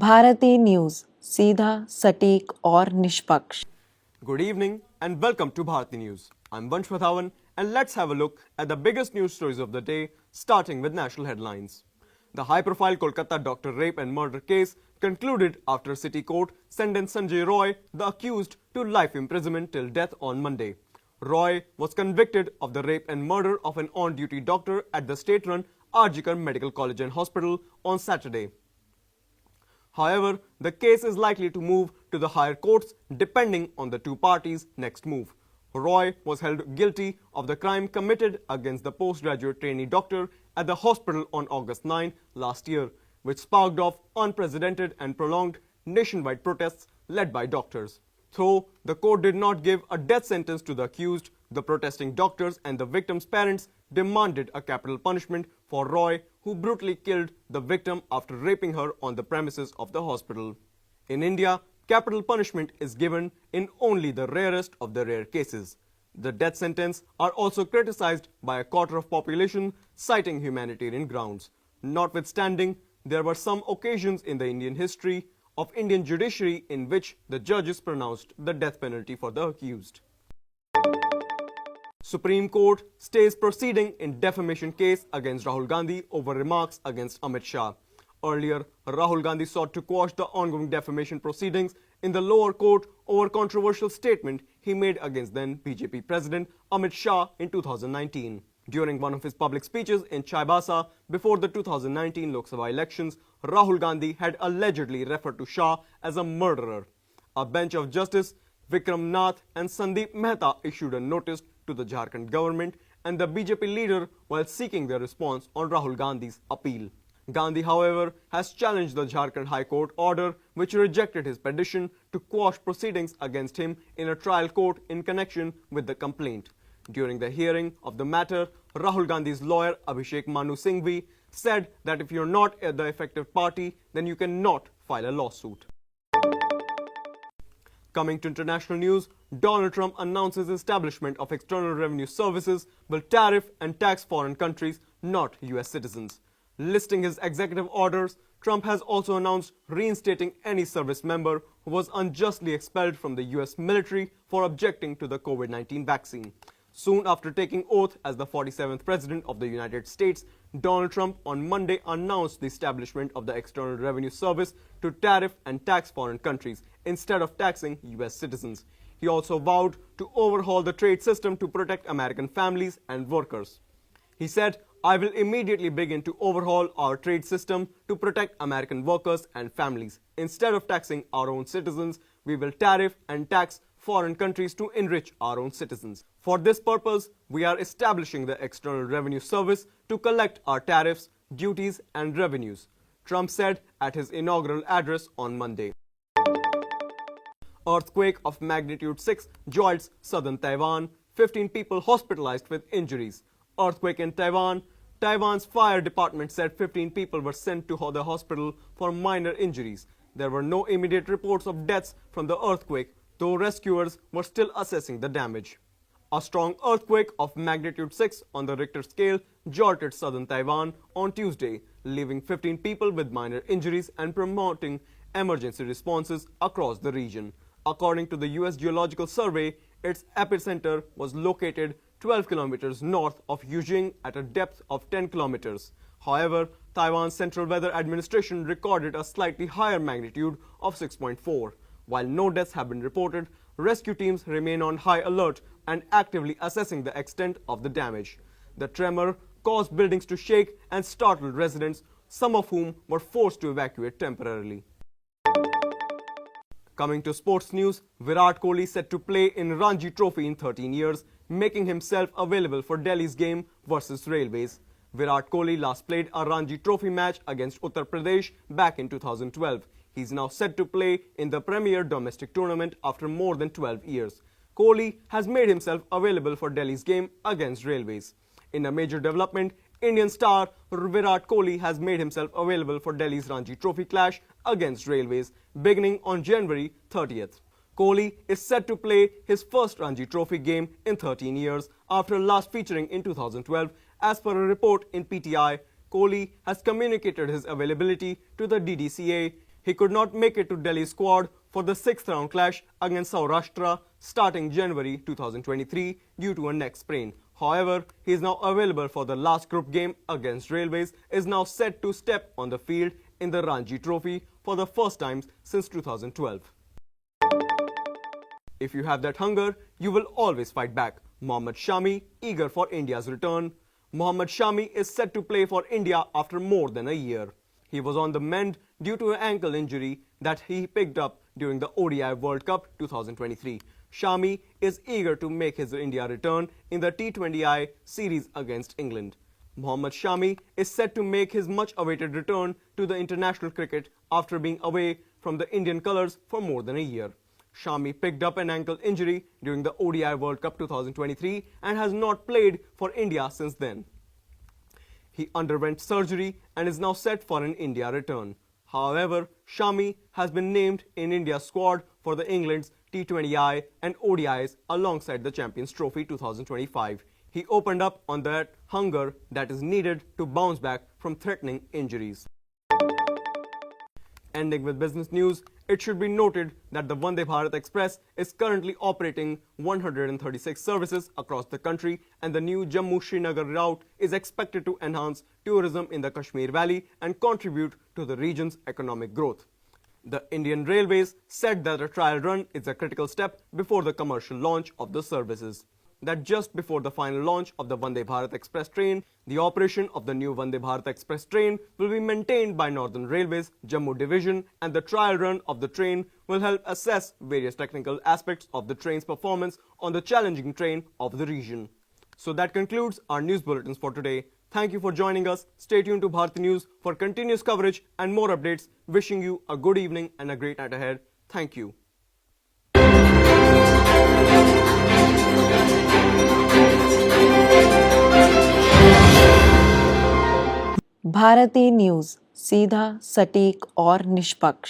Bharti news, सीधा, सटीक और निष्पक्ष। Good evening and welcome to Bharati News. I'm Vansh Vathavan and let's have a look at the biggest news stories of the day, starting with national headlines. The high-profile Kolkata doctor rape and murder case concluded after City Court sentenced Sanjay Roy, the accused, to life imprisonment till death on Monday. Roy was convicted of the rape and murder of an on-duty doctor at the state-run Arjikar Medical College and Hospital on Saturday. However, the case is likely to move to the higher courts depending on the two parties' next move. Roy was held guilty of the crime committed against the postgraduate trainee doctor at the hospital on August 9 last year, which sparked off unprecedented and prolonged nationwide protests led by doctors. Though the court did not give a death sentence to the accused, the protesting doctors and the victim's parents demanded a capital punishment for Roy, who brutally killed the victim after raping her on the premises of the hospital. In India, capital punishment is given in only the rarest of the rare cases. The death sentence are also criticized by a quarter of population, citing humanitarian grounds. Notwithstanding, there were some occasions in the Indian history of Indian judiciary in which the judges pronounced the death penalty for the accused. Supreme Court stays proceeding in defamation case against Rahul Gandhi over remarks against Amit Shah. Earlier, Rahul Gandhi sought to quash the ongoing defamation proceedings in the lower court over controversial statement he made against then BJP President Amit Shah in 2019. During one of his public speeches in Chaibasa before the 2019 Lok Sabha elections, Rahul Gandhi had allegedly referred to Shah as a murderer. A bench of Justice Vikram Nath and Sandeep Mehta issued a notice to the Jharkhand government and the BJP leader while seeking their response on Rahul Gandhi's appeal. Gandhi, however, has challenged the Jharkhand High Court order which rejected his petition to quash proceedings against him in a trial court in connection with the complaint. During the hearing of the matter, Rahul Gandhi's lawyer Abhishek Manu Singhvi said that if you're not the affected party, then you cannot file a lawsuit. Coming to international news, Donald Trump announces establishment of External Revenue Services will tariff and tax foreign countries, not US citizens. Listing his executive orders, Trump has also announced reinstating any service member who was unjustly expelled from the US military for objecting to the COVID-19 vaccine. Soon after taking oath as the 47th President of the United States, Donald Trump on Monday announced the establishment of the External Revenue Service to tariff and tax foreign countries instead of taxing US citizens. He also vowed to overhaul the trade system to protect American families and workers. He said, "I will immediately begin to overhaul our trade system to protect American workers and families. Instead of taxing our own citizens, we will tariff and tax foreign countries to enrich our own citizens. For this purpose, we are establishing the External Revenue Service to collect our tariffs, duties and revenues," Trump said at his inaugural address on Monday. Earthquake of magnitude 6 jolts southern Taiwan, 15 people hospitalized with injuries. Earthquake in Taiwan. Taiwan's fire department said 15 people were sent to the hospital for minor injuries. There were no immediate reports of deaths from the earthquake, though rescuers were still assessing the damage. A strong earthquake of magnitude 6 on the Richter scale jolted southern Taiwan on Tuesday, leaving 15 people with minor injuries and promoting emergency responses across the region. According to the US Geological Survey, its epicenter was located 12 kilometers north of Yujing at a depth of 10 kilometers. However, Taiwan's Central Weather Administration recorded a slightly higher magnitude of 6.4. While no deaths have been reported, rescue teams remain on high alert and actively assessing the extent of the damage. The tremor caused buildings to shake and startled residents, some of whom were forced to evacuate temporarily. Coming to sports news, Virat Kohli set to play in Ranji Trophy in 13 years, making himself available for Delhi's game versus Railways. Virat Kohli last played a Ranji Trophy match against Uttar Pradesh back in 2012. He's now set to play in the premier domestic tournament after more than 12 years. Kohli has made himself available for Delhi's game against Railways. In a major development, Indian star Virat Kohli has made himself available for Delhi's Ranji Trophy clash against Railways beginning on January 30th. Kohli is set to play his first Ranji Trophy game in 13 years after last featuring in 2012. As per a report in PTI, Kohli has communicated his availability to the DDCA He could not make it to Delhi squad for the 6th round clash against Saurashtra starting January 2023 due to a neck sprain. However, he is now available for the last group game against Railways, is now set to step on the field in the Ranji Trophy for the first time since 2012. If you have that hunger, you will always fight back. Mohammad Shami, eager for India's return. Mohammad Shami is set to play for India after more than a year. He was on the mend due to an ankle injury that he picked up during the ODI World Cup 2023. Shami is eager to make his India return in the T20I series against England. Mohammad Shami is set to make his much-awaited return to the international cricket after being away from the Indian colours for more than a year. Shami picked up an ankle injury during the ODI World Cup 2023 and has not played for India since then. He underwent surgery and is now set for an India return. However, Shami has been named in India's squad for the England's T20I and ODIs alongside the Champions Trophy 2025. He opened up on that hunger that is needed to bounce back from threatening injuries. Ending with business news, it should be noted that the Vande Bharat Express is currently operating 136 services across the country, and the new Jammu-Srinagar route is expected to enhance tourism in the Kashmir Valley and contribute to the region's economic growth. The Indian Railways said that a trial run is a critical step before the commercial launch of the services. That just before the final launch of the Vande Bharat Express train, the operation of the new Vande Bharat Express train will be maintained by Northern Railways Jammu Division, and the trial run of the train will help assess various technical aspects of the train's performance on the challenging train of the region. So that concludes our news bulletins for today. Thank you for joining us. Stay tuned to Bharati News for continuous coverage and more updates. Wishing you a good evening and a great night ahead. Thank you. Bharati news, सीधा, सटीक और निष्पक्ष।